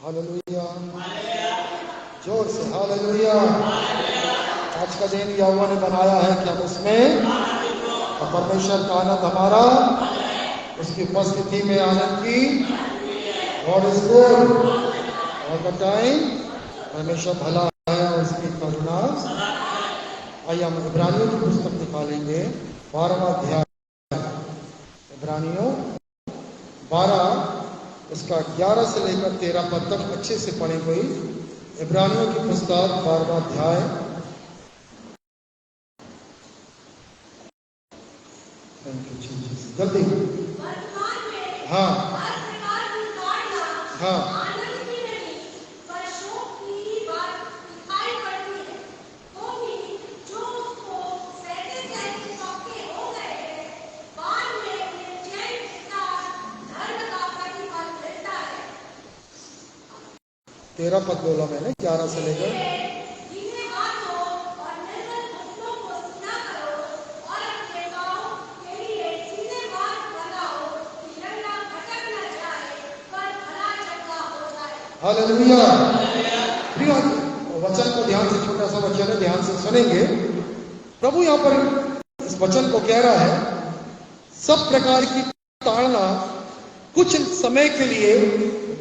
Hallelujah, जोर से hallelujah. आज का दिन यहोवा ने बनाया है कि हम उसमें और परमेश्वर का आनंद हमारा उसकी उपस्थिति में आनंद की God is good all the time. परमेश्वर भला है और उसकी करुणा। आइए हम इब्रानियों की पुस्तक निकालेंगे 12वां अध्याय, इब्रानियों 12 उसका 11 से लेकर 13 पद तक अच्छे से पढ़ी हुई इब्रानियों की पुस्तक 12वां अध्याय। जल्दी हाँ हाँ तेरह पद बोला मैंने, 11 से लेकर। हालेलुया। वचन को ध्यान से, छोटा सा वचन है, ध्यान से सुनेंगे। प्रभु यहाँ पर इस वचन को कह रहा है, सब प्रकार की ताड़ना कुछ समय के लिए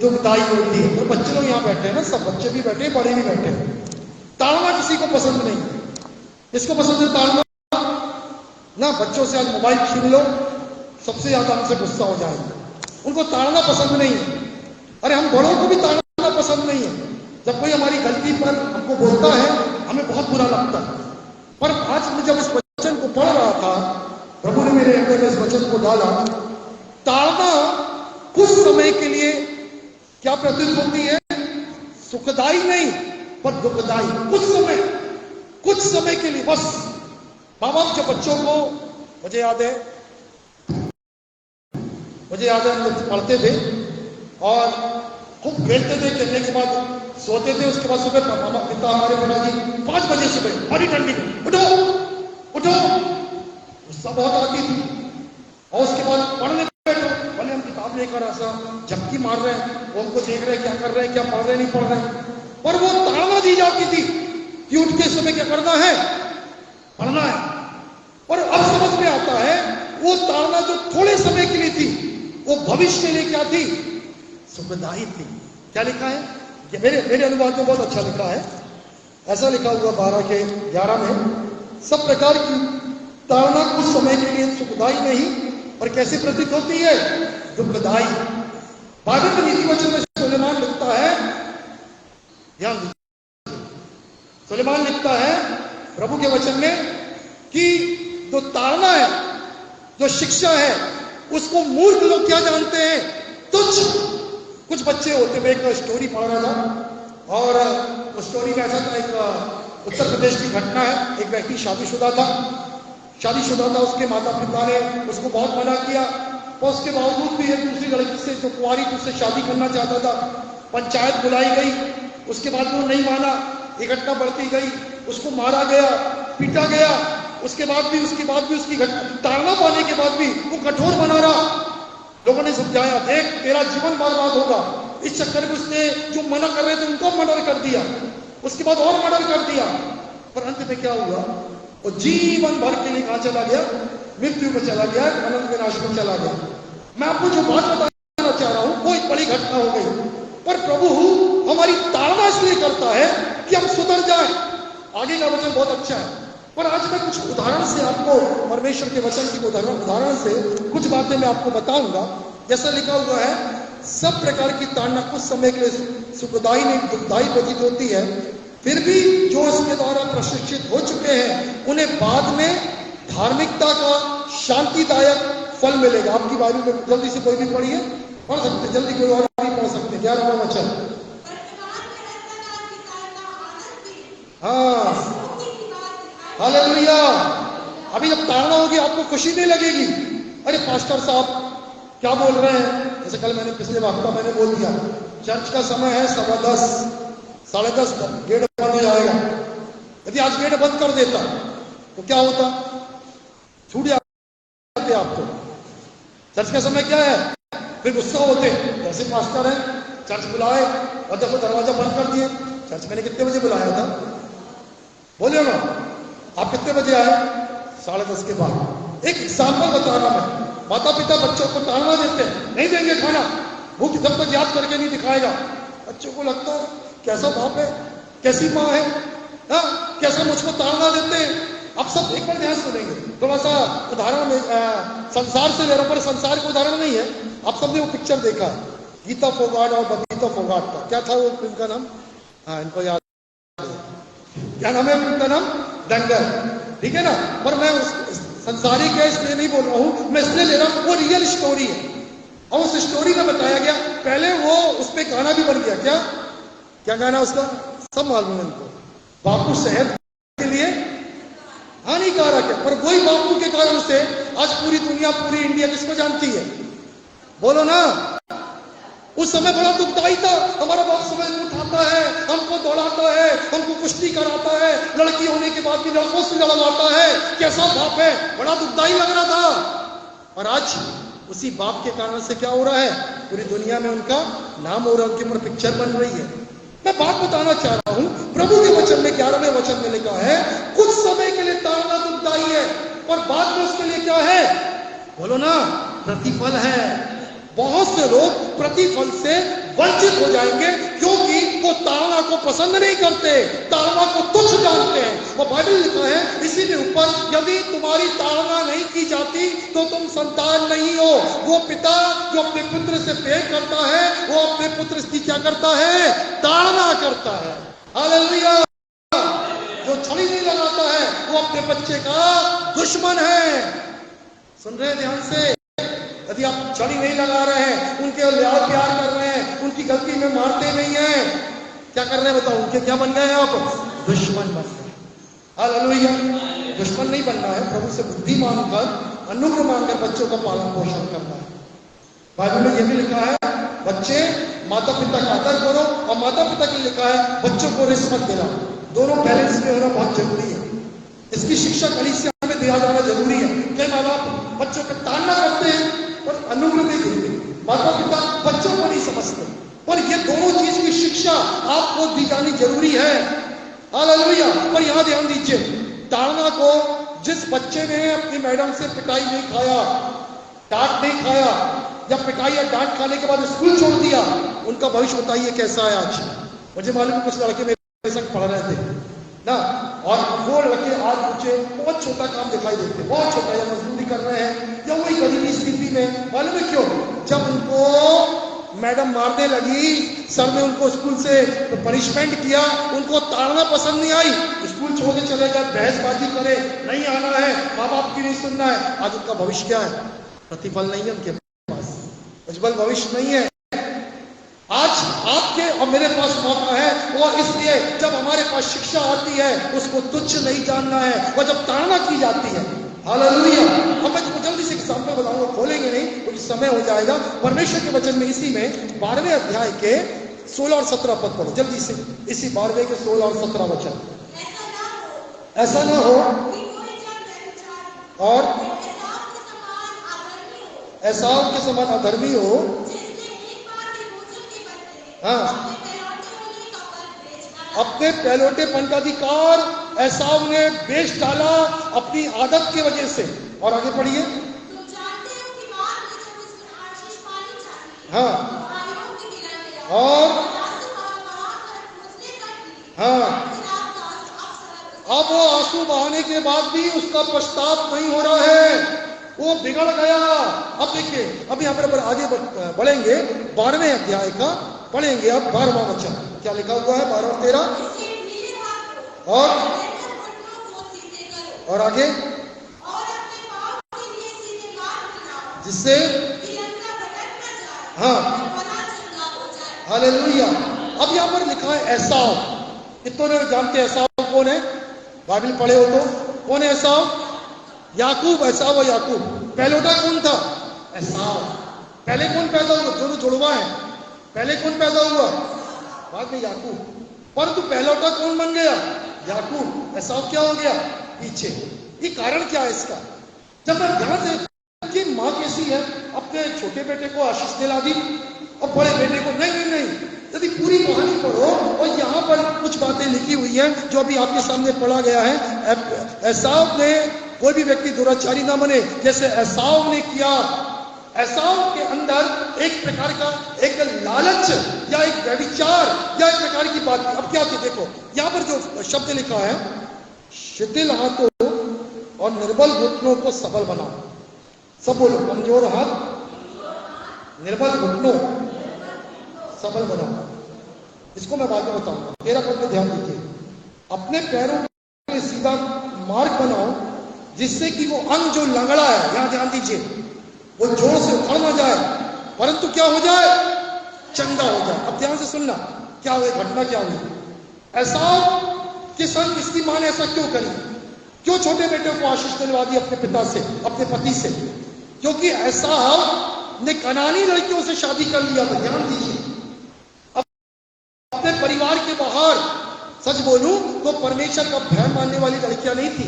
दुखदाई होती है। तो बच्चे लोग यहाँ बैठे हैं ना, सब बच्चे भी बैठे हैं, बड़े भी बैठे हैं। ताड़ना किसी को पसंद नहीं। इसको पसंद है ताड़ना ना? बच्चों से आज मोबाइल छीन लो, सबसे ज्यादा हमसे गुस्सा हो जाएगा। उनको ताड़ना पसंद नहीं है। अरे हम बड़ों को भी ताड़ना पसंद नहीं है। जब कोई हमारी गलती पर हमको बोलता है, हमें बहुत बुरा लगता है। पर आज मैं जब इस वचन को पढ़ रहा था, प्रभु ने मेरे हृदय में इस वचन को डाला। ताड़ना कुछ समय के लिए क्या प्रतीत होती है? सुखदाई नहीं पर दुखदाई। कुछ समय के लिए बस। माँ बाप जब बच्चों को, मुझे याद है हम पढ़ते थे और खूब खेलते थे, खेलने के बाद सोते थे। उसके बाद सुबह मामा पिता हमारे पिताजी 5 बजे सुबह बड़ी ठंडी में उठो, गुस्सा बहुत आती थी। और उसके बाद पढ़ने बैठो, भले हम किताब लेकर ऐसा झपकी मार रहे हैं, वो हमको देख रहे हैं क्या कर रहे हैं, क्या पढ़ रहे नहीं पढ़ रहे हैं, पर वो ताड़ना दी जाती थी कि उठ के समय क्या करना है, पढ़ना है। और अब समझ में आता है वो ताड़ना जो थोड़े समय के लिए थी, वो भविष्य के लिए क्या थी? सुखदायी थी। क्या लिखा है? मेरे अनुवाद में बहुत अच्छा लिखा है। ऐसा लिखा हुआ 12 के 11 में, सब प्रकार की ताड़ना कुछ समय के लिए सुखदायी नहीं और कैसी प्रतीत होती है? दुखदायी। बाइबल में नीति वचन में सुलेमान लिखता है, ध्यान दीजिए, सुलेमान लिखता है प्रभु के वचन में कि जो ताड़ना है, जो शिक्षा है, उसको मूर्ख लोग क्या जानते हैं? तुच्छ। कुछ बच्चे होते, मैं एक स्टोरी पढ़ रहा था और उस स्टोरी में ऐसा था, एक उत्तर प्रदेश की घटना है। एक व्यक्ति शादीशुदा था, उसके माता पिता ने उसको बहुत मना किया, और उसके बावजूद भी एक दूसरी लड़की से जो कुंवारी थी उससे शादी करना चाहता था। पंचायत बुलाई गई, उसके बाद वो नहीं माना, ये घटना बढ़ती गई, उसको मारा गया, पीटा गया। उसके बाद भी उसकी ताड़ना पाने के बाद भी वो कठोर बना रहा। लोगों ने समझाया, देख तेरा जीवन बर्बाद होगा। इस चक्कर में उसने जो मना कर रहे थे उनको मर्डर कर दिया, उसके बाद और मर्डर कर दिया। पर अंत में क्या हुआ? वो जीवन भर के लिए कहां चला गया? मृत्यु में चला गया, अनंत विनाश में चला गया। मैं आपको जो बात बताना चाह रहा हूं वो एक बड़ी घटना हो गई। पर प्रभु हमारी ताड़ना इसलिए करता है कि हम सुधर जाए। आगे का वचन बहुत अच्छा है, पर आज मैं कुछ उदाहरण से आपको, परमेश्वर के वचन की उदाहरण से कुछ बातें मैं आपको बताऊंगा। जैसा लिखा हुआ है, सब प्रकार की ताड़ना कुछ समय के लिए सुखदायी नहीं दुखदायी प्रतीत होती है, फिर भी जो इसके द्वारा प्रशिक्षित हो चुके हैं उन्हें बाद में धार्मिकता का शांतिदायक फल मिलेगा। आपकी बाइबल में जल्दी से कोई भी पढ़िए, पढ़ सकते, जल्दी कोई और भी पढ़ सकते। 11वां वचन। हाँ हालेलुया। अभी जब ताड़ना होगी आपको खुशी नहीं लगेगी। अरे पास्टर साहब क्या बोल रहे हैं? जैसे कल मैंने पिछले हफ्ता मैंने बोल दिया, चर्च का समय है 10:15, 10:30 गेट बंद हो जाएगा। यदि आज गेट बंद कर देता तो क्या होता? छूट जाते आपको। चर्च का समय क्या है? फिर गुस्सा होते, कैसे पास्टर है, चर्च बुलाए, और देखो दरवाजा बंद कर दिए। चर्च मैंने कितने बजे बुलाया था? बोलिए ना, आप कितने बजे आए? 10:30 के बाद। एक एग्जाम्पल बता रहा मैं। माता पिता बच्चों को ताड़ना देते हैं, नहीं देंगे खाना, भूख जब तक याद करके नहीं दिखाएगा। बच्चों को लगता है कैसा बाप है, कैसी माँ है, कैसा मुझको ताड़ना देते हैं। आप सब एक बार ध्यान सुनेंगे, थोड़ा सा उदाहरण में संसार से ले रहा हूं, पर संसार का उदाहरण नहीं है। आप सबने वो पिक्चर देखा है, गीता फोगाट और बबीता फोगाट का, क्या था वो फिल्म का नाम? हाँ, इनको याद है, क्या नाम है फिल्म का नाम? दंगल, ठीक है ना। पर मैं संसारी क्या इसलिए नहीं बोल रहा हूं, मैं इसलिए ले रहा हूं, वो रियल स्टोरी है। और उस स्टोरी में बताया गया, पहले वो उस पर गाना भी बन गया। क्या क्या गाना उसका? सब मालूम है उनको। बापू सेहत के लिए हानिकारक है, पर वही बापू के कारण से आज पूरी दुनिया, पूरी इंडिया किसको जानती है? बोलो ना। उस समय बड़ा दुखदाई था, हमारा बाप सुबह उठाता है, हमको दौड़ाता है, हमको कुश्ती कराता है, लड़की होने के बाद भी लड़कों से लड़वाता है। कैसा बाप है, बड़ा दुखदाई लग रहा था। और आज उसी बाप के कारण से क्या हो रहा है? पूरी दुनिया में उनका नाम हो रहा है, उनके ऊपर पिक्चर बन रही है। मैं बात बताना चाह रहा हूं, प्रभु के वचन में 11वें वचन में लिखा है, कुछ समय के लिए ताड़ना दुखदाई है, और बाद में उसके लिए क्या है? बोलो ना, प्रतिफल है। बहुत से लोग प्रतिफल से वंचित हो जाएंगे, क्योंकि वो ताड़ना को पसंद नहीं करते, ताड़ना को तुच्छ जानते हैं। और बाइबल लिखा है इसी के ऊपर, यदि तुम्हारी ताड़ना नहीं की जाती तो तुम संतान नहीं हो। वो पिता जो अपने पुत्र से प्रेम करता है, वो अपने पुत्र की क्या करता है? ताड़ना करता है। हालेलुया। जो छड़ी नहीं लगाता है वो अपने बच्चे का दुश्मन है। सुन रहे ध्यान से? यदि आप छड़ी नहीं लगा रहे हैं, उनके लाड़ प्यार कर रहे हैं, उनकी गलती में मारते नहीं हैं, क्या कर रहे हैं बताओ? उनके क्या बन गए आप? दुश्मन बन गए। हालेलुया। दुश्मन नहीं बनना है, प्रभु से बुद्धि मांगकर, अनुग्रह मांगकर बच्चों का पालन पोषण करना है। बाइबल में यह भी लिखा है, बच्चे माता पिता का आदर करो, और माता पिता के लिए लिखा है बच्चों को रिस्पेक्ट देना। दोनों बैलेंस में होना बहुत जरूरी है। इसकी शिक्षा कलीसिया में दिया जाना जरूरी है। कई माँ बाप बच्चों को ताड़ना करते हैं और अनुग्रह नहीं देते, माता पिता बच्चों को नहीं समझते, पर ये दोनों चीज की शिक्षा आपको दी जानी जरूरी है। हालेलुया। पर यहां ध्यान दीजिए, ताड़ना को जिस बच्चे ने अपनी मैडम से पिटाई नहीं खाया, डांट नहीं खाया, या पिटाई या डांट खाने के बाद स्कूल छोड़ दिया, उनका भविष्य बताइए कैसा है आज? मुझे मालूम है कुछ लड़के मेरे संग पढ़ रहे थे ना, और वो लड़के आज मुझे बहुत छोटा काम दिखाई देते, बहुत छोटा, या मजदूरी कर रहे हैं, या वही गरीबी स्थिति में। मालूम है क्यों? जब उनको मैडम मारने लगी, सर ने उनको स्कूल से पनिशमेंट किया, उनको ताड़ना पसंद नहीं आई, स्कूल छोड़ के चले गए, बहसबाजी करे, नहीं आना है, माँ बाप की नहीं सुनना है। आज उनका भविष्य क्या है? प्रतिफल नहीं है उनके पास, उज्जवल भविष्य नहीं है। आज आपके और मेरे पास मौका है, और इसलिए जब हमारे पास शिक्षा आती है उसको तुच्छ नहीं जानना है, और जब ताड़ना की जाती है, हालेलुया। अब मैं तुमको जल्दी से एग्जाम्पल बताऊंगा, खोलेंगे नहीं क्योंकि समय हो जाएगा। परमेश्वर के वचन में इसी में 12वें अध्याय के 16 और 17 पद पढ़ो जल्दी से। इसी 12वें के 16 और 17 वचन। ऐसा ना हो और एसाव के समान अधर्मी हो, हाँ, अपने पहलौठेपन का अधिकार एसाव ने बेच डाला अपनी आदत की वजह से। और आगे पढ़िए। हाँ, और हाँ, अब वो आंसू बहाने के बाद भी उसका पश्चाताप नहीं हो रहा है, वो बिगड़ गया। अब देखिए, अब यहाँ पर आगे बढ़ेंगे, 12वें अध्याय का पढ़ेंगे अब 12वां वचन। क्या लिखा हुआ है? 12 और 13 और आगे, जिससे हाँ, हालेलुया। अब यहाँ पर लिखा है एसाव। कितनों ने जानते हैं एसाव कौन है? बाइबल पढ़े हो तो कौन है एसाव? याकूब। एसाव और याकूब। पहलौठा कौन था? एसाव। पहले कौन पैदा हुआ? दोनों जुड़वा है। पहले कौन पैदा हुआ? बाद में याकूब। परंतु पहलौठा कौन बन गया? याकूब। एसाव क्या हो गया? पीछे। ये कारण क्या है इसका? जब मैं ध्यान से कि माँ कैसी है, अपने छोटे बेटे को आशीष दिला दी और बड़े बेटे को नहीं नहीं नहीं, यदि पूरी कहानी पढ़ो और यहाँ पर कुछ बातें लिखी हुई हैं जो अभी आपके सामने पढ़ा गया है। एसाव ने, कोई भी व्यक्ति दुराचारी ना बने जैसे एसाव ने किया। एसाव के अंदर एक प्रकार का एक लालच या एक व्यभिचार या एक प्रकार की बात थी। अब क्या थी देखो, यहाँ पर जो शब्द लिखा है, शिथिल हाथों और निर्बल घुटनों को सबल बनाओ। सब बोलो, कमजोर हाथ, निर्बल घुटनों, सबल बनाओ। इसको मैं बाद में बताऊंगा। 13 पद में ध्यान दीजिए, अपने पैरों में सीधा मार्ग बनाओ जिससे कि वो अंग जो लंगड़ा है, यहां ध्यान दीजिए, वो जोर से उखड़ ना जाए परंतु क्या हो जाए, चंगा हो जाए। अब ध्यान से सुनना, क्या हुई घटना, क्या हुई। ऐसा कि संग इसकी मां ने ऐसा क्यों करी, क्यों छोटे बेटे को आशीष दिलवा दी अपने पिता से, अपने पति से? क्योंकि ऐसा ने कनानी लड़कियों से शादी कर लिया था। ध्यान दीजिए, अपने परिवार के बाहर, सच बोलूं तो परमेश्वर का भय मानने वाली लड़कियां नहीं थी।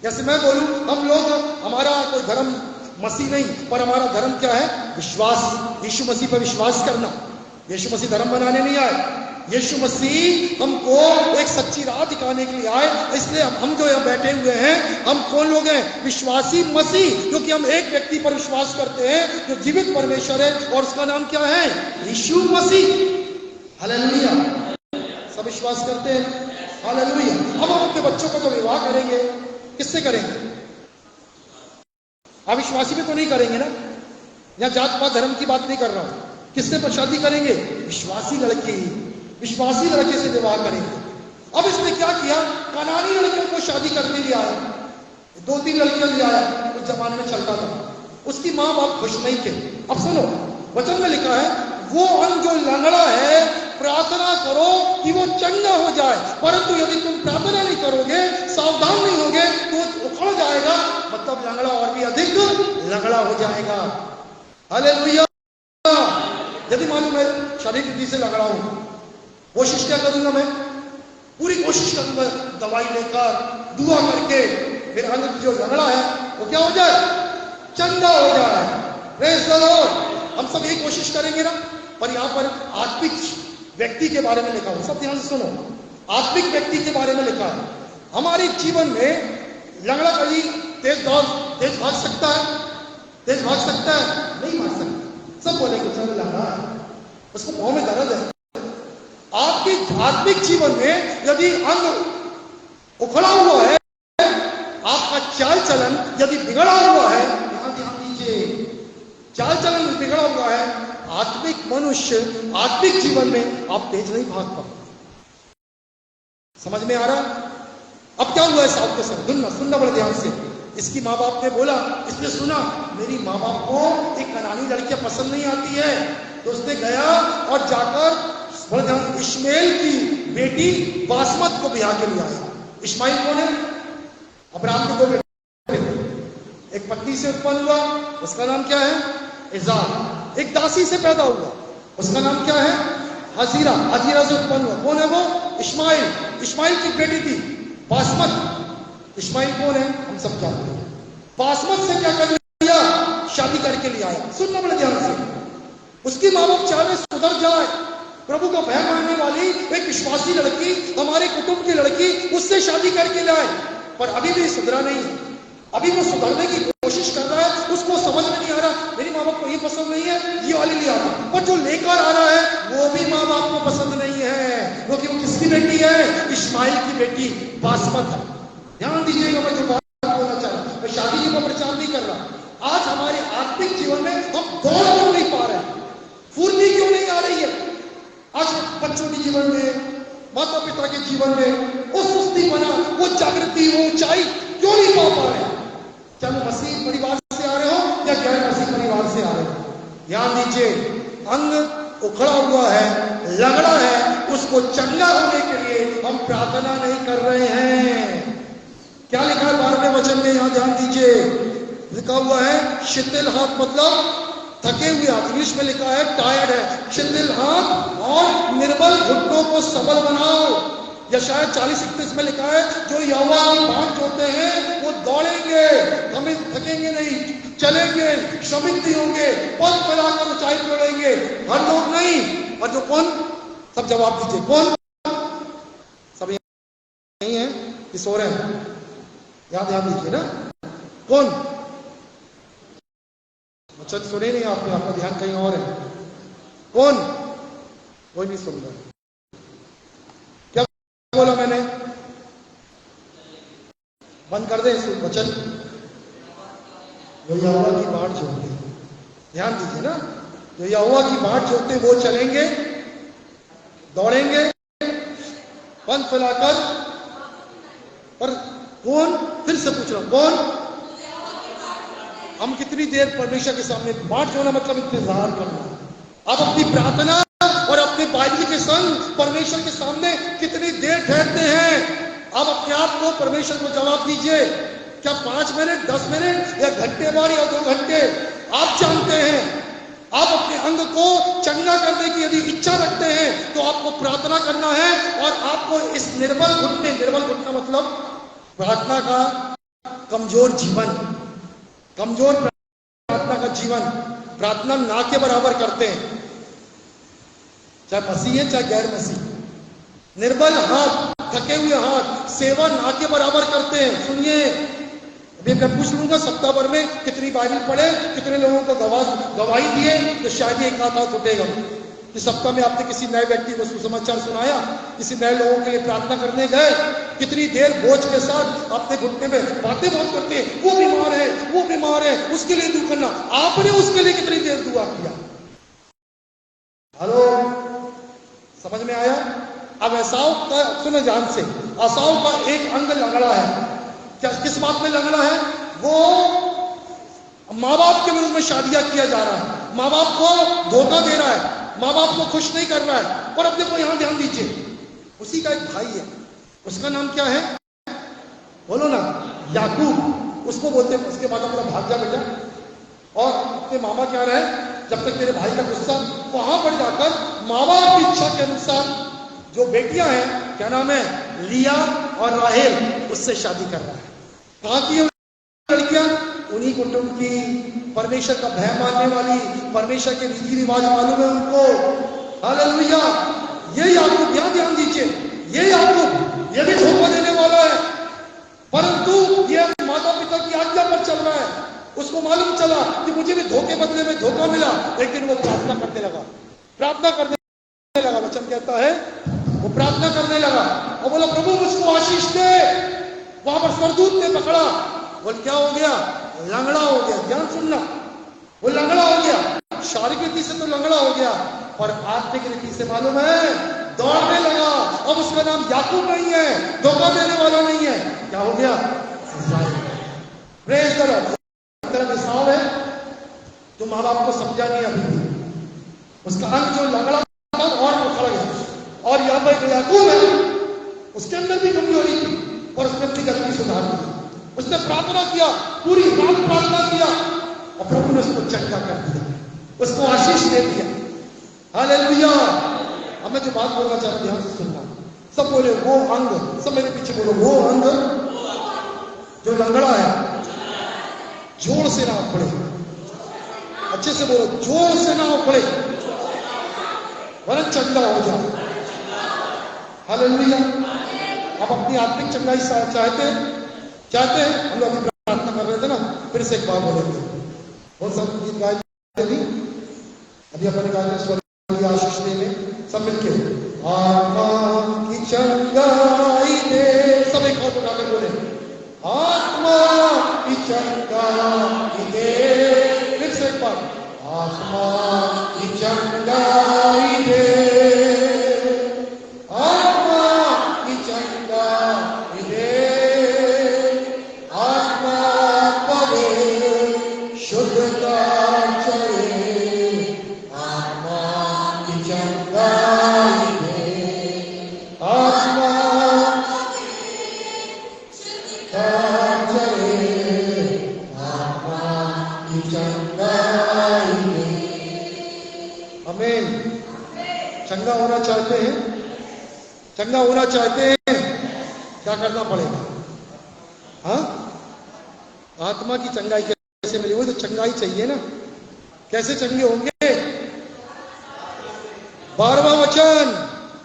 जैसे मैं बोलूं, हम लोग, हमारा कोई धर्म मसीह नहीं, पर हमारा धर्म क्या है, विश्वास, यीशु मसीह पर विश्वास करना। यीशु मसीह धर्म बनाने नहीं आए, यीशु मसीह हमको एक सच्ची राह दिखाने के लिए आए। इसलिए हम जो यहाँ बैठे हुए हैं, हम कौन लोग हैं, विश्वासी मसीह, क्योंकि हम एक व्यक्ति पर विश्वास करते हैं जो जीवित परमेश्वर है और उसका नाम क्या है, यीशु मसीह। हालेलुया, सब विश्वास करते हैं, हालेलुया। अब हम अपने बच्चों का जो विवाह करेंगे, किससे करेंगे, अविश्वासी में तो नहीं करेंगे ना। या जात पात धर्म की बात नहीं कर रहा हूं, किससे पर शादी करेंगे, विश्वासी लड़की, विश्वासी लड़के से विवाह करेंगे। अब इसने क्या किया, कनानी लड़कियों को शादी करने लिया आया, 2-3 लड़कियां ले आया, उस जमाने में चलता था। उसकी मां बाप खुश नहीं थे। अब सुनो, वचन में लिखा है, वो अंग जो लंगड़ा है प्रार्थना करो कि वो चंगा हो जाए, परंतु यदि तुम प्रार्थना नहीं करोगे, सावधान नहीं होगे, तो उखड़ जाएगा, मतलब लंगड़ा और भी अधिक लंगड़ा हो जाएगा। हालेलुया। यदि मालूम है शारीरिक रीति से लंगड़ा हूं, कोशिश क्या करूंगा, मैं पूरी कोशिश करूंगा दवाई लेकर, दुआ करके मेरा अंग जो लंगड़ा है वो क्या हो जाए, चंगा हो जाए। Praise the Lord. हम सब यही कोशिश करेंगे ना। पर यहां पर आत्मिक व्यक्ति के बारे में लिखा हो, सब ध्यान से सुनो, आत्मिक व्यक्ति के बारे में लिखा है। हमारे जीवन में लंगड़ा कभी तेज भाग सकता है, तेज भाग सकता है, नहीं भाग सकता। सब बोलेंगे चलो लंगड़ा है, उसको पांव में दर्द है। आपके आत्मिक जीवन में यदि अंग उखड़ा हुआ है, आपका चाल चलन यदि बिगड़ा हुआ है, ध्यान दीजिए, चाल चलन बिगड़ा हुआ है, आत्मिक मनुष्य आत्मिक जीवन में आप तेज नहीं भाग पाओगे। समझ में आ रहा? अब क्या हुआ है साहब के साथ, सुनना बड़े ध्यान से। इसकी माँ बाप ने बोला, इसने सुना मेरी माँ बाप को एक कनानी लड़कियां पसंद नहीं आती है, तो उसने गया और जाकर इश्माइल की बेटी बासमत को ब्याह के लिए आया। इश्माइल कौन है, अब्राहम के 2 बेटे, एक पत्नी से उत्पन्न हुआ, उसका नाम क्या है, इज़ार। एक दासी से पैदा हुआ, उसका नाम क्या है, हजीरा। हजीरा से उत्पन्न हुआ, कौन है वो, इश्माइल। इश्माइल की बेटी थी बासमत। इश्माइल कौन है, हम सब जानते हैं। बासमत से क्या कर लिया, शादी करके ले आया। सुनना बड़े ध्यान से। उसकी माँ बाप चाहे सुधर जाए, प्रभु का भय मानने वाली एक विश्वासी लड़की, हमारे कुटुंब की लड़की, उससे शादी करके लाए, पर अभी भी सुधरा नहीं है। अभी वो सुधरने की कोशिश कर रहा है, उसको समझ में नहीं आ रहा, मेरी माँ बाप को ये पसंद नहीं है, ये वाली ले आ रहा, पर जो लेकर आ रहा है वो भी माँ बाप को पसंद नहीं है, क्योंकि वो किसकी बेटी है, इश्माइल की बेटी बासमत है। ध्यान दीजिएगा, मैं जो बात बोलना चाह रहा हूं, मैं शादी का प्रचार नहीं कर रहा। आज हमारे आत्मिक जीवन में हम दौड़ क्यों नहीं पा रहे हैं, फुर्ती क्यों नहीं आ रही है? आज बच्चों के जीवन में, माता पिता के जीवन में वो सुस्ती बना, वो जागृति, वो ऊंचाई क्यों नहीं पा रहे? चाहे मसीह परिवार से आ रहे हो या गैर मसीह परिवार से आ रहे हो, ध्यान दीजिए, अंग उखड़ा हुआ है, लंगड़ा है, उसको चंगा होने के लिए हम प्रार्थना नहीं कर रहे हैं। क्या लिखा है 12वें वचन में, यहां ध्यान दीजिए, लिखा हुआ है शिथिल हाथ, मतलब थके हुए हाथ। इंग्लिश में लिखा है टायर्ड है। शिथिल हाथ और निर्बल घुटनों को सबल बनाओ। या शायद 40-31 में लिखा है, जो यहोवा की बाट जोते हैं वो दौड़ेंगे, हमें थकेंगे नहीं, चलेंगे, श्रमिक भी होंगे, पद फैलाकर ऊंचाई तोड़ेंगे। हर लोग नहीं, और जो कौन सब जवाब दीजिए। कौन? सब यही है कि सो रहे हैं? याद दीजिए ना। कौन? अच्छा, सुने नहीं आपने, आपका ध्यान कहीं और है। कौन? कोई नहीं सुन रहा। क्या बोला मैंने? बंद कर दे इस वचन। जो यहोवा की बाट जोते, ध्यान दीजिए ना, जो यहोवा की बाट जोते वो चलेंगे, दौड़ेंगे, पंख फैलाकर। पर कौन? फिर से पूछ रहा हूं, कौन? हम कितनी देर परमेश्वर के सामने बाट जोना मतलब इंतजार करना। आप अपनी प्रार्थना और अपने बाइबल के संग परमेश्वर के सामने कितनी देर ठहरते हैं? आप अपने आप को परमेश्वर को जवाब दीजिए। क्या 5 मिनट, 10 मिनट, या घंटे भर, या 2 घंटे? आप जानते हैं। आप अपने अंग को चंगा करने की यदि इच्छा रखते हैं तो आपको प्रार्थना करना है, और आपको इस निर्बल घुटना मतलब प्रार्थना का कमजोर जीवन, कमजोर प्रार्थना का जीवन। प्रार्थना ना के बराबर करते हैं, चाहे मसीह है चाहे गैर मसीह। निर्बल हाथ, थके हुए हाथ सेवा ना के बराबर करते हैं। सुनिए, अभी मैं पूछ लूंगा सप्ताह भर में कितनी बाइबल पढ़े, कितने लोगों को गवाही दिए, तो शायद एक हाथ उठेगा कि सप्ताह में आपने किसी नए व्यक्ति को सुसमाचार सुनाया, किसी नए लोगों के लिए प्रार्थना करने गए, कितनी देर बोझ के साथ आपने घुटने में बातें बहुत करते हैं, वो बीमार है, उसके लिए दुआ करना। आपने उसके लिए कितनी देर दुआ किया? हेलो, समझ में आया? अब एसाव का, सुनो ध्यान से, एसाव का एक अंग लंगड़ा है। क्या, किस बात में लंगड़ा है? वो माँ बाप के विरुद्ध में शादियां किया जा रहा है, माँ बाप को धोखा दे रहा है, माँ बाप को खुश नहीं कर रहा है। और अब देखो यहां ध्यान दीजिए, उसी का एक भाई है, उसका नाम क्या है? बोलो ना, याकूब। उसको बोलते हैं, उसके बाद अपना भाग जा बेटा, और अपने मामा क्या रहे, जब तक तेरे भाई का गुस्सा, वहां पर जाकर माँ बाप की इच्छा के अनुसार जो बेटियां हैं, क्या नाम है, लिया और राहेल, उससे शादी कर रहा है। कहां की लड़कियां? उन्हीं कुटुंब की, परमेश्वर का भय मानने वाली, परमेश्वर के रीति रिवाज मालूम है उनको। हालेलुया। ये याकूब, यहां ध्यान दीजिए, ये याकूब ये भी धोखा देने वाला है, परंतु ये माता पिता की आज्ञा पर चल रहा है। उसको मालूम चला कि मुझे भी धोखे बदले में धोखा मिला, लेकिन वो प्रार्थना करने लगा, प्रार्थना करने लगा। वचन कहता है वो प्रार्थना करने लगा और बोला, प्रभु मुझको आशीष दे। वहां पर सरदूत ने पकड़ा, बोल क्या हो गया? लंगड़ा हो गया। ध्यान सुनना, वो लंगड़ा हो गया। शारीरिक रीति से तो लंगड़ा हो गया, और आत्मिक रीति से मालूम है दौड़ने लगा। अब उसका नाम याकूब नहीं है, धोखा देने वाला नहीं है। क्या हो गया? Praise the Lord. तेरा हिसाब है, तो माँ बाप को समझा नहीं अभी। उसका अंग जो लंगड़ा था और पकड़ गया, और यहाँ पर याकूब है, उसके अंदर भी कमजोरी थी, और उसने अपनी गलती सुधार दी। उसने प्रार्थना किया, पूरी रात प्रार्थना किया, और प्रभु ने उसको चंगा कर दिया, उसको आशीष दे दिया। हालेलुया। अब मैं जो बात बोलना चाहता हूं, ध्यान से सुनना। सब बोले वो अंग, सब मेरे पीछे बोलो, वो अंग जो लंगड़ा है, जोर से ना उखड़े। अच्छे से बोलो, जोर से ना उखड़े, वरन चंगा हो जाए। हालेलुया। आप अपनी आत्मिक चंगाई चाहते हैं? हम लोग अभी प्रार्थना कर रहे थे ना, फिर से एक बार बोलेंगे। बहुत सब गीत गाए थे, अभी अपने गाने स्वर्गीय आशीष देने सब मिलके आत्मा की चंगाई दे। सब एक और उठाकर बोले, आत्मा की चंगाई दे। फिर से एक बार, आत्मा की चंगाई दे, आत्मा की चंगाई दे, आत्मा पवे शुद्धता चले, आत्मा की चंगाई दे, आत्मा चंगा होना चाहते हैं, चंगा होना चाहते हैं, क्या करना पड़ेगा? हाँ, आत्मा की चंगाई कैसे मिली? वो तो चंगाई चाहिए ना। कैसे चंगे होंगे? 12वां वचन,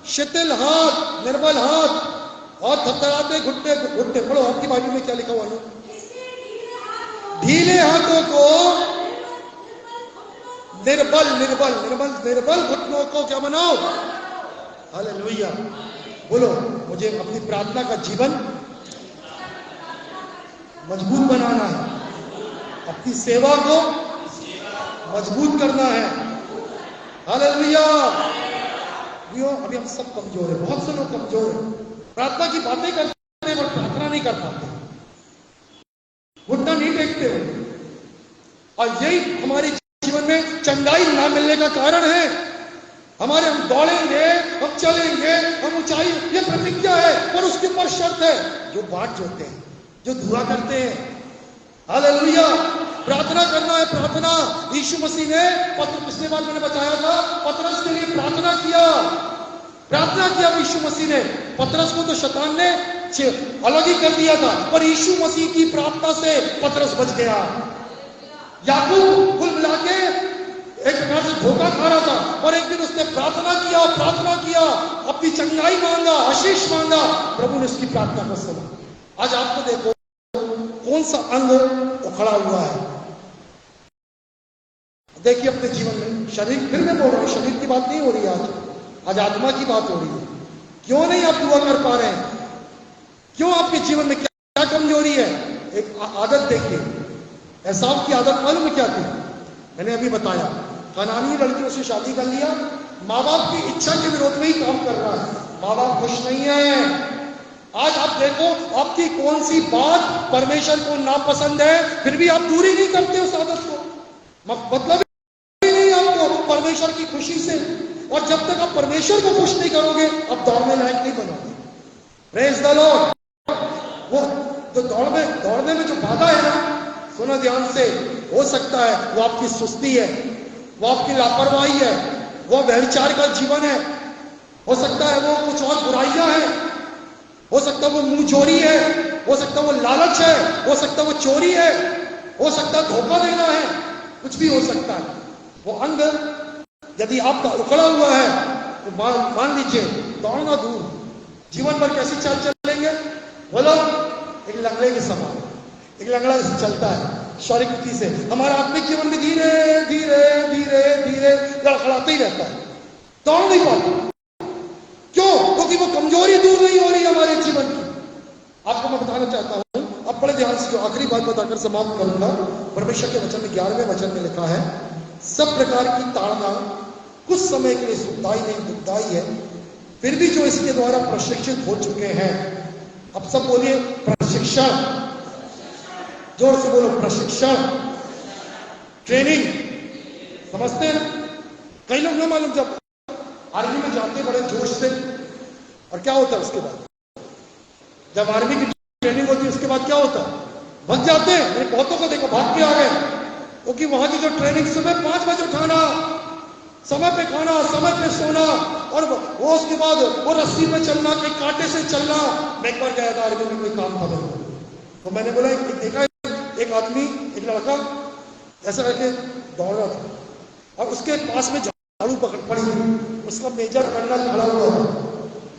शिथिल हाथ, निर्बल हाथ और थरथराते घुटने घुटने। पढ़ो आपकी बाइबल में क्या लिखा हुआ है? ढीले हाथों को, निर्बल निर्बल निर्बल निर्बल घुटनों को क्या बनाओ? हालेलुया। बोलो, मुझे अपनी प्रार्थना का जीवन मजबूत बनाना है, अपनी सेवा को मजबूत करना है। हालेलुया। अभी हम सब कमजोर है, बहुत से लोग कमजोर है, प्रार्थना की बातें करते हैं और प्रार्थना नहीं कर पाते, घुटना नहीं टेकते हो। और यही हमारे जीवन में चंगाई ना मिलने का कारण है। हम दौड़ेंगे, हम चलेंगे, हम ऊंचाई, ये प्रतिज्ञा है, पर उसके ऊपर शर्त है, जो बाट जोते हैं, जो दुआ करते हैं। हालेलुया। प्रार्थना करना है, प्रार्थना। यीशु मसीह ने पिछले बार मैंने बताया था, पतरस के लिए प्रार्थना किया यीशु मसीह ने। पतरस को तो शैतान ने अलग ही कर दिया था, पर यीशु मसीह की प्रार्थना से पतरस बच गया। याकूब कुल मिला के एक प्रकार से धोखा खा रहा था, और एक दिन उसने प्रार्थना किया, अपनी चंगाई मांगा, आशीष मांगा, प्रभु ने उसकी प्रार्थना को सुना। आज आपको देखो कौन सा अंग उखड़ा हुआ है। देखिए अपने जीवन में, शरीर, फिर मैं बोल रहा हूं, शरीर की बात नहीं हो रही है आज आत्मा की बात हो रही है। क्यों नहीं आप दुआ कर पा रहे हैं? क्यों आपके जीवन में क्या कमजोरी है? एक आदत देखिए, एसाव की आदत मालूम है क्या थी? मैंने अभी बताया, कनानी लड़कियों से शादी कर लिया, माँ बाप की इच्छा के विरोध में ही काम कर रहा है, माँ बाप खुश नहीं है। आज आप देखो, आपकी कौन सी बात परमेश्वर को नापसंद है, फिर भी आप दूरी नहीं करते उस आदत को, मतलब ही नहीं आपको परमेश्वर की खुशी से। और जब तक आप परमेश्वर को खुश नहीं करोगे, आप दौड़ने लायक नहीं बनोगे। Praise the Lord. वो तो दौड़ने में जो बाधा है ना, सुनो ध्यान से, हो सकता है वो आपकी सुस्ती है, वो आपकी लापरवाही है, वो व्यभिचार का जीवन है, हो सकता है वो कुछ और बुराइयां हैं, हो सकता है वो मुंहजोरी है, हो सकता है वो लालच है, हो सकता है वो चोरी है, हो सकता है धोखा देना है, कुछ भी हो सकता है। वो अंग यदि आपका उखड़ा हुआ है तो मान लीजिए दौड़ना दूर, जीवन भर कैसी चाल चलेंगे? बोलो, एक लंगड़े के समान, एक लंगड़ा चलता है शारीरिक गति से, हमारा आत्मिक जीवन में धीरे धीरे धीरे धीरे लड़खड़ाते ही रहता है, दौड़ नहीं पाता। क्यों? क्योंकि वो कमजोरी दूर नहीं हो रही हमारे जीवन की। आपको मैं बताना चाहता हूं, अब बड़े ध्यान से, जो आखिरी बात बताकर समाप्त करूंगा। परमेश्वर के वचन में 11वें वचन में लिखा है, सब प्रकार की ताड़ना कुछ समय के लिए सुखदाई नहीं दुखदाई है, फिर भी जो इसके द्वारा प्रशिक्षित हो चुके हैं, अब सब बोलिए प्रशिक्षण, जोर से बोलो प्रशिक्षण, ट्रेनिंग। समझते हैं? कई लोग ना मालूम, जब आर्मी में जाते बड़े जोश से, और क्या होता है उसके बाद, जब आर्मी की ट्रेनिंग होती है उसके बाद क्या होता है? भाग जाते हैं। मैंने बहुतों को देखा भाग के आ गए, क्योंकि वहां की जो ट्रेनिंग, सुबह 5 बजे उठाना, समय पे खाना, समय पे सोना, और वो उसके बाद वो रस्सी पे चलना, कि कांटे से चलना। मैं एक बार गया था आर्मी में, कोई काम था मेरे, तो मैंने बोला, देखा एक आदमी, एक लड़का ऐसा करके दौड़ रहा था, और उसके पास में झाड़ू पड़ी, उसका मेजर कर्नल खड़ा हुआ था।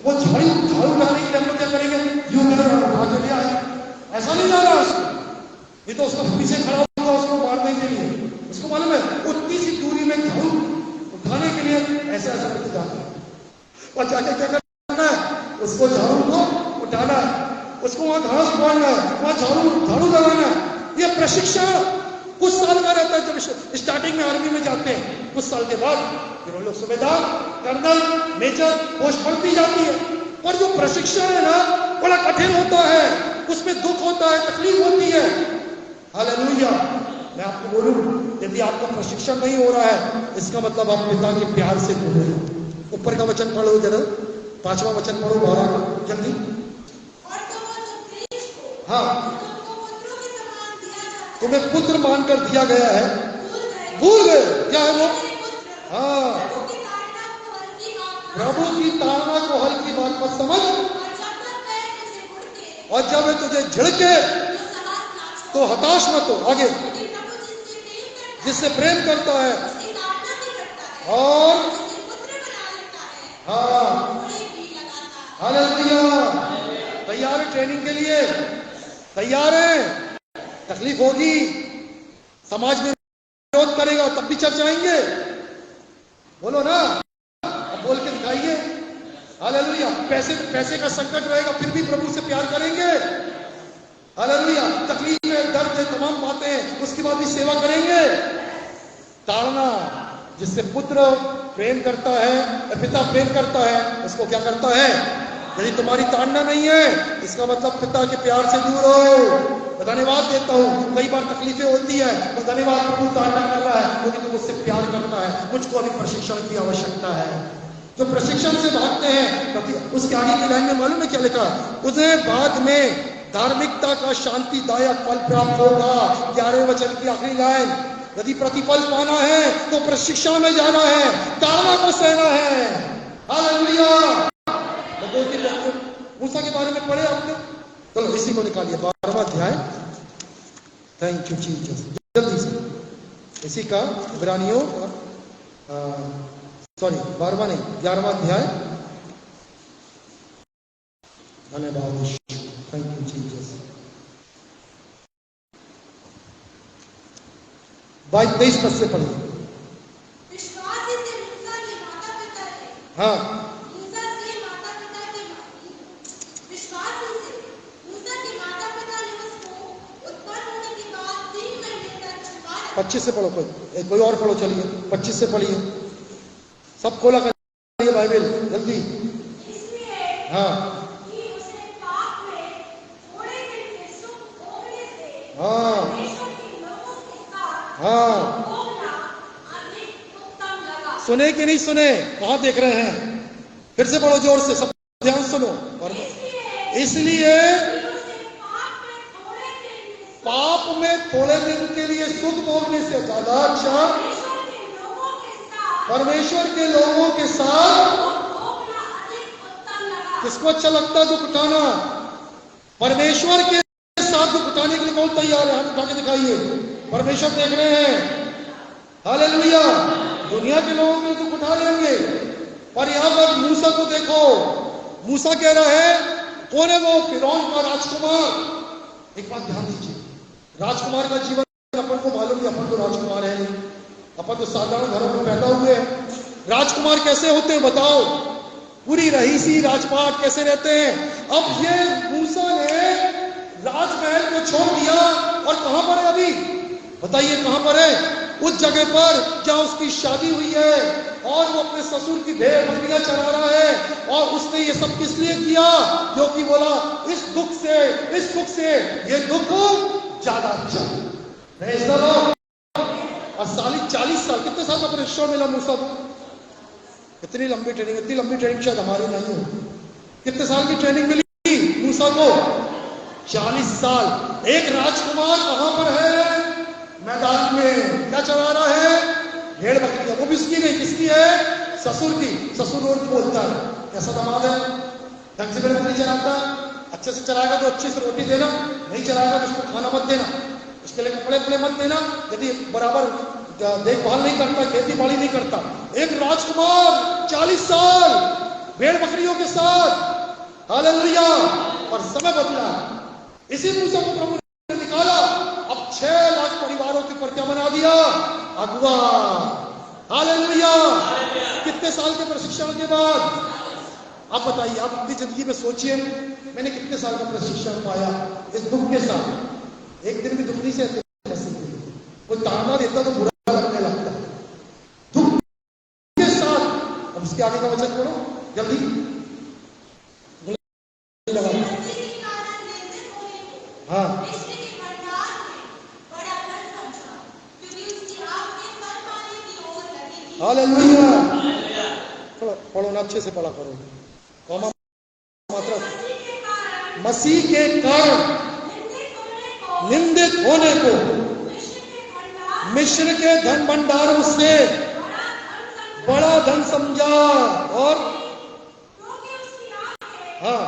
वो झाड़ू उठाने के लिए हम लोग क्या करेंगे? यूं उठा के लिया, ऐसा नहीं जा रहा उसको, ये तो उसको पीछे खड़ा हुआ, उसको मारने के लिए। उसको मालूम है उतनी सी दूरी में झाड़ू उठाने के लिए ऐसा ऐसा करके जाना है, और जाके क्या करना है? उसको झाड़ू को उठाना है, उसको वहां घास उखाड़ना है, वहां झाड़ू लगाना है। ये प्रशिक्षण कुछ साल का रहता है। जब स्टार्टिंग में आर्मी में जाते हैं, कुछ साल के बाद फिर वो लोग सूबेदार, कर्नल, मेजर पोस्ट बढ़ती जाती है। पर जो प्रशिक्षण है ना, बड़ा कठिन होता है, उसमें दुख होता है, तकलीफ होती है। हालेलुया। मैं आपको बोलूं, यदि आपका प्रशिक्षण नहीं हो रहा है, इसका मतलब आप पिता के प्यार से दूर हो। ऊपर का वचन पढ़ो जरा, 5वां वचन पढ़ो, 12 का जल्दी। हाँ, तुम्हें पुत्र मानकर दिया गया है, भूल गए क्या है वो? हाँ, प्रभु की ताड़ना को हल्की बात मत समझ, और जब वे तुझे झिड़के तो हताश मत हो। आगे, जिससे प्रेम करता है और हाँ हालेलुया। तैयार है ट्रेनिंग के लिए? तैयार है? तकलीफ होगी, समाज में विरोध करेगा, तब भी चर्च आएंगे? बोलो ना, अब बोल के दिखाइए। हालेलुया। पैसे का संकट रहेगा, फिर भी प्रभु से प्यार करेंगे। हालेलुया। तकलीफ है, दर्द है, तमाम बातें हैं, उसके बाद भी सेवा करेंगे। ताड़ना, जिससे पुत्र प्रेम करता है, पिता प्रेम करता है, उसको क्या करता है? यदि तुम्हारी ताड़ना नहीं है, इसका मतलब पिता के प्यार से दूर हो। मैं धन्यवाद देता हूँ, कई बार तकलीफें होती है, मैं धन्यवाद प्रभु ताड़ना कर रहा है क्योंकि तुम मुझसे प्यार करता है। मुझको अभी प्रशिक्षण की आवश्यकता है। जो प्रशिक्षण से भागते हैं, उसके आगे की लाइन में मालूम है क्या लिखा? उन्हें बाद में धार्मिकता का शांतिदायक फल प्राप्त होगा। 11वें वचन की आखिरी लाइन, यदि प्रतिफल पाना है तो प्रशिक्षण में जाना है, ताड़ना को सहना है। हालेलुया। मूसा के बारे में पढ़े आपने? चलो इसी को निकालिए, 12वां अध्याय। Thank you Jesus. जल्दी से इसी का इब्रानियों, सॉरी 12वां नहीं, 11वां अध्याय। धन्यवाद, थैंक यू जीसस। 22 पद से पढ़िए। हाँ, पच्चीस से पढ़ो, कोई और पढ़ो, चलिए 25 से पढ़िए। सब खोला करिए बाइबल जल्दी। हाँ हाँ हाँ, सुने कि नहीं सुने? कहाँ देख रहे हैं? फिर से पढ़ो जोर से, सब ध्यान सुनो। और इसलिए पाप में थोड़े दिन के लिए सुख भोगने से ज्यादा अच्छा परमेश्वर के लोगों के साथ। किसको अच्छा लगता है दुख उठाना? परमेश्वर के साथ दुख उठाने के लिए कौन तैयार है? हाथ उठा के दिखाइए। परमेश्वर देख रहे हैं। हालेलुया। दुनिया के लोगों के दुख उठा लेंगे, पर यहां पर मूसा को देखो। मूसा कह रहा है, कौन है वो? फिरौन का राजकुमार। एक बात ध्यान दीजिए, राजकुमार का जीवन अपन को मालूम है। अपन तो राजकुमार है नहीं, अपन तो साधारण घरों में पैदा हुए हैं। राजकुमार कैसे होते हैं बताओ? पूरी रईसी राजपाट कैसे रहते हैं? अब ये मूसा ने राजमहल को छोड़ दिया और कहां पर है अभी? बताइए कहां पर है? उस जगह पर जहां उसकी शादी हुई है और वो अपने ससुर की भेड़ बकरियां चरा रहा है। और उसने ये सब किस लिए किया? क्योंकि बोला इस दुख से ये दुख ज्यादा अच्छा है। और 40 साल, कितने साल का प्रशिक्षण मिला मूसा को? इतनी लंबी ट्रेनिंग शायद हमारी नहीं हो। कितने साल की ट्रेनिंग मिली मूसा को? 40 साल। एक राजकुमार कहां पर है? मैदान में क्या चरा रहा है? भेड़ बकरियां। वो भी उसकी नहीं, किसकी है? ससुर की। ससुर रोज बोलता है, कैसा दामाद है, ढंग से भेड़ बकरी चराता, अच्छे से चलाएगा तो अच्छी से रोटी देना, नहीं चलाएगा तो उसको खाना मत देना, उसके लिए कपड़े उपड़े मत देना, यदि बराबर देखभाल नहीं करता, खेती बाड़ी नहीं करता। एक राजकुमार 40 साल भेड़ बकरियों के साथ। हालेलुया। और समय बदला। इसी मूसा को प्रभु ने निकाला। अब 6 लाख परिवारों के ऊपर क्या बना दिया? अगुआ। हालेलुया। कितने साल के प्रशिक्षण के बाद? आप बताइए, आप अपनी जिंदगी में सोचिए, मैंने कितने साल का प्रशिक्षण पाया इस दुख के साथ? एक दिन भी दुख नहीं सहते। कोई ताना देता तो बुरा लगने लगता है, दुख के साथ। अब उसके आगे का वचन पढ़ो जल्दी। हाँ, हालेलुया। पढ़ो ना, अच्छे से पढ़ा करो। कौमा मात्रा। मसीह के कारण निंदित होने को मिस्र के धन भंडारों से बड़ा धन समझा। और हाँ,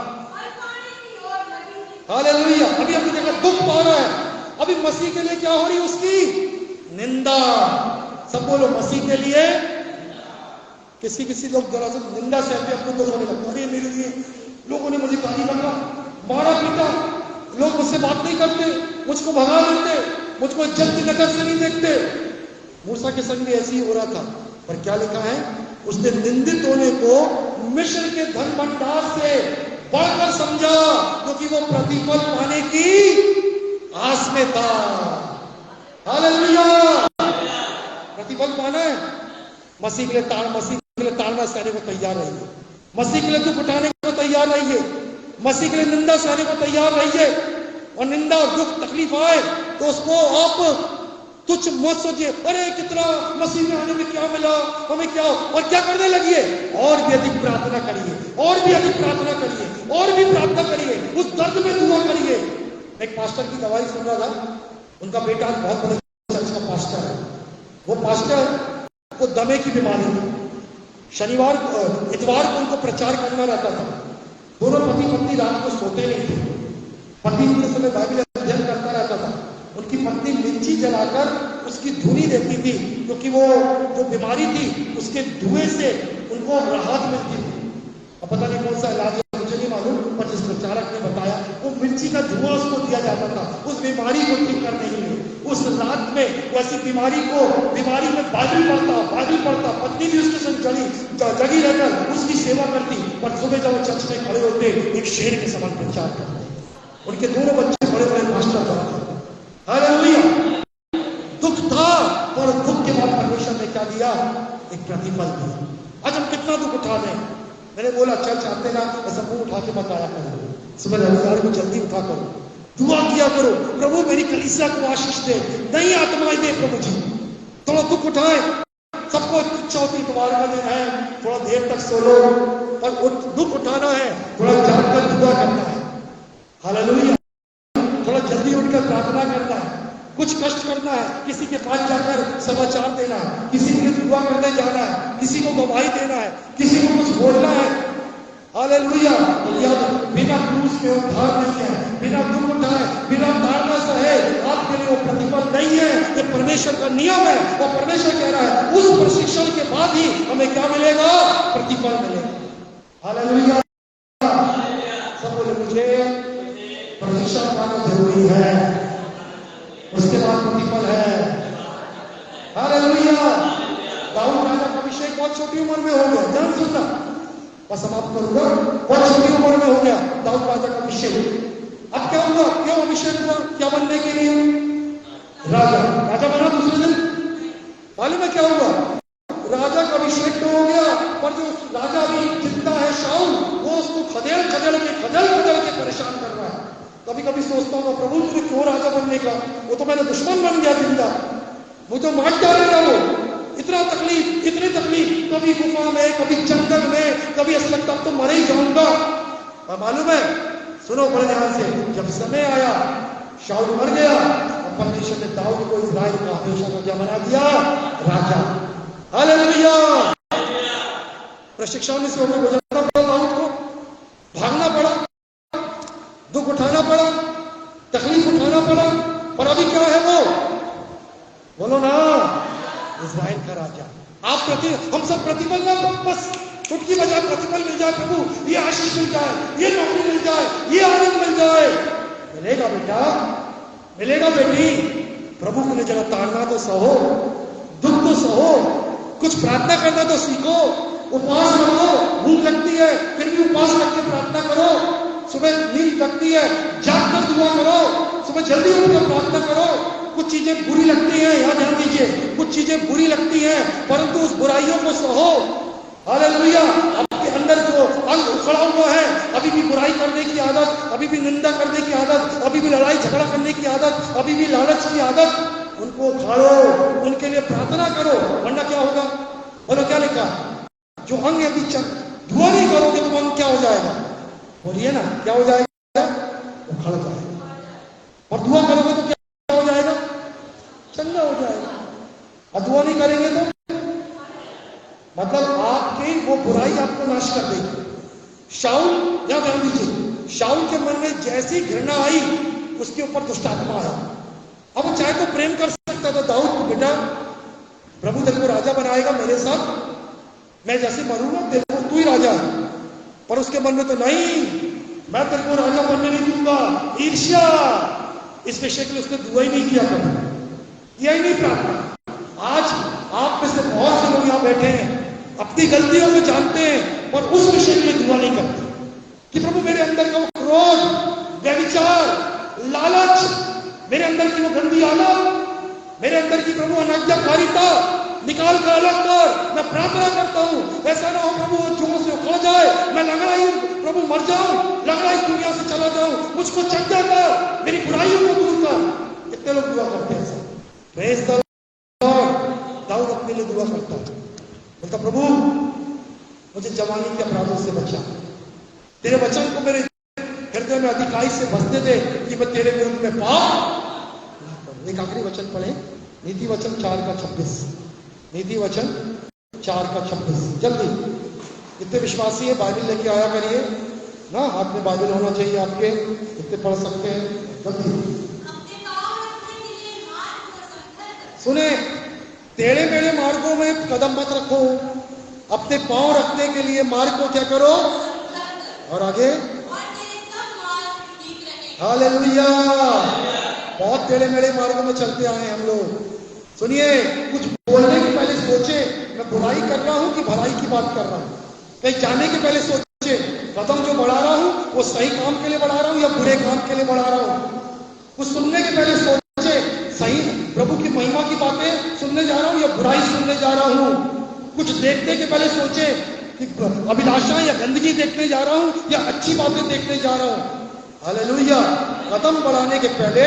हालेलुया। अभी अपनी जगह दुख पा रहा है, अभी मसीह के लिए क्या हो रही है? उसकी निंदा। सब बोलो, मसीह के लिए। किसी लोग जरा से निंदा सहते अपने दुख होने लगता है। अरे मेरे लिए लोगों ने मुझे गाली बका, मारा पीटा, लोग मुझसे बात नहीं करते, मुझको भगा देते, मुझको इज्जत की नजर से नहीं देखते। मूसा के संग भी ऐसे ही हो रहा था। पर क्या लिखा है? उसने निंदित होने को मिस्र के धन भंडार से बढ़कर समझा, क्योंकि वो प्रतिफल पाने की आस में था। हालेलुया! प्रतिफल पाना है, मसीह के लिए ताड़ना सहने को तैयार रहिए, मसीह के लिए दुख उठाने को तैयार रहिए, मसीह के लिए निंदा सहने को तैयार रहिए। और निंदा और दुख तकलीफ आए तो उसको आप तुच्छ मत सोचिए, अरे कितना मसीह में आने में क्या मिला, हमें क्या, और क्या करने लगिए? और भी अधिक प्रार्थना करिए, और भी अधिक प्रार्थना करिए, और भी प्रार्थना करिए, उस दर्द में दुआ करिए। एक पास्टर की दवाई सुन रहा था, उनका बेटा बहुत बड़े चर्च का पास्टर है। वो पास्टर को दमे की बीमारी थी। शनिवार इतवार को उनको प्रचार करना रहता था। दोनों पति पत्नी रात को सोते नहीं थे। पति पूरे समय बाइबल अध्ययन करता रहता था। उनकी पत्नी मिर्ची जलाकर उसकी धुनी देती थी, क्योंकि वो जो बीमारी थी उसके धुएं से उनको राहत मिलती थी। अब पता नहीं कौन सा इलाज है, मुझे नहीं मालूम, पर जिस प्रचारक ने बताया वो मिर्ची का धुआं उसको दिया जाता था उस बीमारी को ठीक करने के लिए। उस रात में वैसी बीमारी में बाइबल पढ़ता, पत्नी भी उसके संग जगी रहकर उसकी सेवा करती। पर सुबह जब वो चर्च में खड़े होते, एक शेर के समान प्रचार करते। उनके दोनों बच्चे बड़े बड़े मास्टर बनते। हालेलुया! दुख था, पर दुख के बाद परमेश्वर ने क्या दिया? एक प्रतिफल दिया। आज हम कितना दुख उठा रहे हैं। मैंने बोला चर्च आते ना ऐसा मुंह उठा के मत आया करो, सुबह रविवार को जल्दी उठा करो, दुआ किया करो, प्रभु मेरी कलीसिया को आशीष दे, नई आत्माएं दे प्रभु जी। थोड़ा दुख उठाए, सबको इच्छा होती इतवार का दिन है थोड़ा देर तक सो लो, पर दुख उठाना है, थोड़ा जागकर दुआ करना है। हालेलुया! थोड़ा जल्दी उठकर प्रार्थना करना है, कुछ कष्ट करना है, किसी के पास जाकर समाचार देना है, किसी के लिए दुआ करने जाना है, किसी को गवाही देना है, किसी को कुछ बोलना है। हालेलुया! बिना क्रूस के उद्धार नहीं है, बिना दुख उठाए, बिना ताड़ना सहे आपके लिए वो प्रतिफल नहीं है। ये परमेश्वर का नियम है। और परमेश्वर कह रहा है उस प्रशिक्षण के बाद ही हमें क्या मिलेगा? प्रतिफल मिलेगा। हालेलुया! सब बोले मुझे प्रशिक्षण पाना जरूरी है, उसके बाद प्रतिफल है। हालेलुया! दाऊद राजा का अभिषेक बहुत छोटी उम्र में हो गया। ध्यान सुनना, और समाप्त करूंगा। बहुत छोटी उम्र में हो गया दाऊद राजा का अभिषेक। अब क्या हुआ? क्यों अभिषेक हुआ? क्या बनने के लिए? राजा बना दूसरे दिन। मालूम है क्या हुआ? राजा का अभिषेक तो हो गया, पर जो राजा भी जिंदा है शाऊल, वो उसको खदेड़ के परेशान कर रहा है। कभी कभी सोचता हूँ प्रभु मुझे क्यों राजा बनने का, वो तो मेरा दुश्मन बन गया जिंदा, मुझे मार डालेगा वो। इतनी तकलीफ, कभी गुफा में, कभी जंगल में, कभी ऐसा लगता तो मर ही जाऊंगा। मालूम है, सुनो बड़े ध्यान से, जब समय आया शाऊल मर गया और परमेश्वर ने दाऊद को इस्राएल का हमेशा को क्या बना दिया? राजा। हालेलुया! प्रशिक्षण से होकर गुजरना पड़ा दाऊद को, भागना पड़ा, दुख उठाना पड़ा, तकलीफ उठाना पड़ा, पर अभी क्या है वो? बोलो ना, इस्राएल का राजा। हम सब प्रतिफल ना, बस चुटकी बजा प्रतिफल मिल जाए, प्रभु ये आशीष मिल जाए, ये नौकरी मिल जाए, ये आनंद मिल जाए। मिलेगा बेटा, मिलेगा बेटी। प्रभु के लिए जरा ताड़ना तो सहो, दुख तो सहो, कुछ प्रार्थना करना तो सीखो, उपवास करो। भूख लगती है फिर भी उपवास करके प्रार्थना करो। सुबह नींद लगती है, जागकर दुआ करो। सुबह जल्दी उठकर प्रार्थना करो। कुछ चीजें बुरी लगती हैं, यहां ध्यान दीजिए, कुछ चीजें बुरी लगती हैं, परंतु उस बुराइयों को सहो। हालेलुया! आपके अंदर जो अंग उखड़ा हुआ है, अभी भी बुराई करने की आदत, अभी भी निंदा करने की आदत, अभी भी लड़ाई झगड़ा करने की आदत, अभी भी लालच की आदत, उनको उखाड़ो, उनके लिए प्रार्थना करो, वरना क्या होगा? बोलो क्या लिखा? जो अंग यदि धुआं नहीं करोगे तो अंग क्या हो जाएगा? बोलिए ना, क्या हो जाएगा? उखड़ जाएगा। और दुआ करोगे तो क्या हो जाएगा? चंगा हो जाएगा। और दुआ नहीं करेंगे तो मतलब आपकी वो बुराई आपको नाश कर देगी। शाऊल, क्या ध्यान दीजिए, शाऊल के मन में जैसी घृणा आई उसके ऊपर दुष्टात्मा आया। अब वो चाहे तो प्रेम कर सकता था दाऊद को, बेटा प्रभु तेरे को राजा बनाएगा मेरे साथ, मैं जैसे मरूंगा तेरे को तू ही राजा है। पर उसके मन में तो नहीं, मैं तेरे को राजा बनने नहीं दूंगा। ईर्ष्या, इस विषय के लिए उसने दुआ ही नहीं किया कभी, किया ही नहीं प्रार्थना। आज आप में से बहुत से लोग यहाँ बैठे हैं, अपनी गलतियों को जानते हैं और उस विषय के लिए दुआ नहीं करते कि प्रभु मेरे अंदर का वो क्रोध, व्यभिचार, लालच, मेरे अंदर की वो गंदी आदत, मेरे अंदर की प्रभु अनाज्ञाकारिता निकाल कर अलग कर। मैं प्रार्थना करता हूं ऐसा ना हो प्रभु वो जोर से उखड़ जाए, मैं लंगड़ाई प्रभु मर जाऊं, लंगड़ाई दुनिया से चला जाऊं, मुझको चंगा कर, मेरी बुराइयों को दूर कर। कितने लोग दुआ करते हैं ऐसा? Praise the Lord. दाऊद अपने लिए दुआ करता है, बोलता प्रभु मुझे जवानी के अपराधों से बचा, तेरे वचन को मेरे हृदय में अधिकाई से बसने दे कि मैं तेरे विरुद्ध में पाप। एक आखिरी वचन पढ़े, नीति वचन 4:26। नीति वचन 4:26। जल्दी, इतने विश्वासी है बाइबल लेके आया करिए ना, हाथ में बाइबल होना चाहिए आपके, इतने पढ़ सकते हैं। जल्दी सुने, टेढ़े मेढ़े मार्गों में कदम मत रखो, अपने पांव रखने के लिए मार्ग को क्या करो, और आगे हालेलुया। बहुत टेढ़े मेढ़े मार्गों में चलते आए हम लोग। सुनिए, कुछ बोलने के पहले सोचे मैं बुराई कर रहा हूं कि भलाई की बात कर रहा हूं। कहीं जाने के पहले सोचे कदम जो बढ़ा रहा हूं वो सही काम के लिए बढ़ा रहा हूं या बुरे काम के लिए बढ़ा रहा हूं। कुछ सुनने के पहले सोचे सही प्रभु की महिमा की बातें सुनने जा रहा हूं या बुराई सुनने जा रहा हूं। कुछ देखने के पहले सोचे कि अभिलाषा या गंदगी देखने जा रहा हूं या अच्छी बातें देखने जा रहा हूं। हालेलुया। कदम बढ़ाने के पहले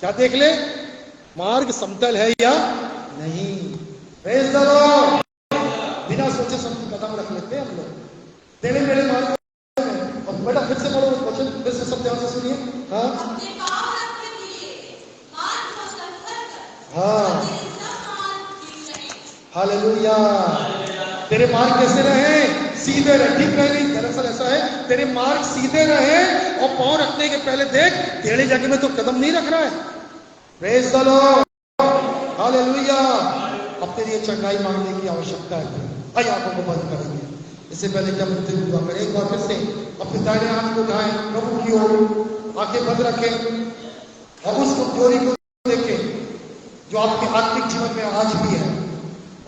क्या देख ले, मार्ग समतल है या नहीं। Praise the Lord. बिना सोचे समझे कदम रख लेते हैं हम लोग टेढ़े मेढ़े मार्ग में। और बेटा फिर से पढ़ो वचन, फिर से सब ध्यान से सुनिए। हाँ हाँ, हालेलुया। तेरे मार्ग कैसे रहे, सीधे रहे, ठीक रहे। नहीं, दरअसल ऐसा है, तेरे मार्ग सीधे रहे और पांव रखने के पहले देख टेढ़े जगह में तो कदम नहीं रख रहा है। Praise the Lord, hallelujah. अब तेरी ये चंगाई मांगने की आवश्यकता है। आइए आंखों को बंद करेंगे, इससे पहले कि हम उनसे दुआ करें। एक बार फिर से अपने दाहिने हाथ को उठाएं प्रभु की ओर, आंखें बंद रखें और उस कमजोरी को देखें जो आपके आत्मिक जीवन में आज भी है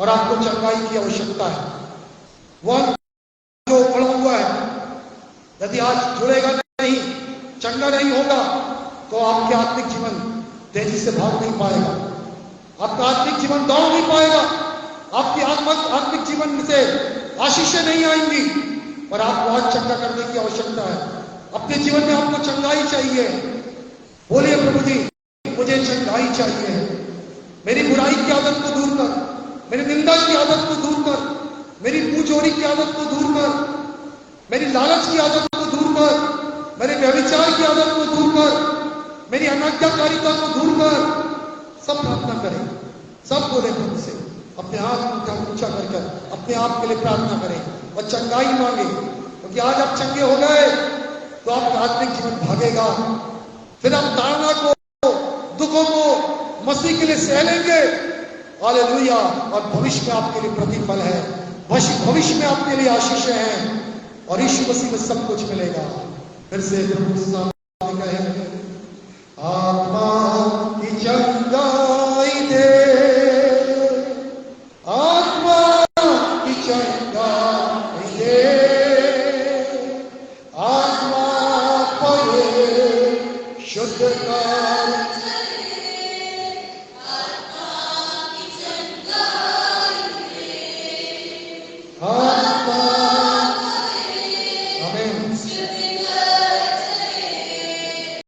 और आपको चंगाई की आवश्यकता है। वह जो पड़ा हुआ है, यदि आज जुड़ेगा नहीं, चंगा नहीं होगा, तो आपके आत्मिक जीवन तेजी से भाग नहीं पाएगा, आपका आत्मिक जीवन दौड़ नहीं पाएगा, आपकी आत्मिक जीवन से आशीषें नहीं आएंगी। और आपको आज चंगा करने की आवश्यकता है। अपने जीवन में आपको चंगाई चाहिए। बोलिए प्रभु जी मुझे चंगाई चाहिए, मेरी बुराई की आदत को दूर कर, मेरी निंदा की आदत को दूर कर, मेरी मुंह चोरी की आदत को दूर कर, मेरी लालच की आदत को दूर कर, मेरे व्यभिचार की आदत को दूर कर, मेरी अनाज्ञाकारिता को दूर कर। सब प्रार्थना करें, सब बोले प्रभु से, अपने हाथ ऊंचा कर अपने आप के लिए प्रार्थना करें और चंगाई मांगे। क्योंकि आज आप चंगे हो गए तो आपका आत्मिक जीवन भागेगा, फिर आप ताड़ना को, दुखों को मसीह के लिए सह लेंगे। हालेलुया। और भविष्य में आपके लिए प्रतिफल है, भविष्य में आपके लिए आशीषें हैं और यीशु मसीह में सब कुछ मिलेगा। फिर से प्रभु कहे आत्मा की चंगाई दे, आत्मा की चंगाई दे, आत्मा परे शुद्ध कर, आत्मा की चंगाई दे,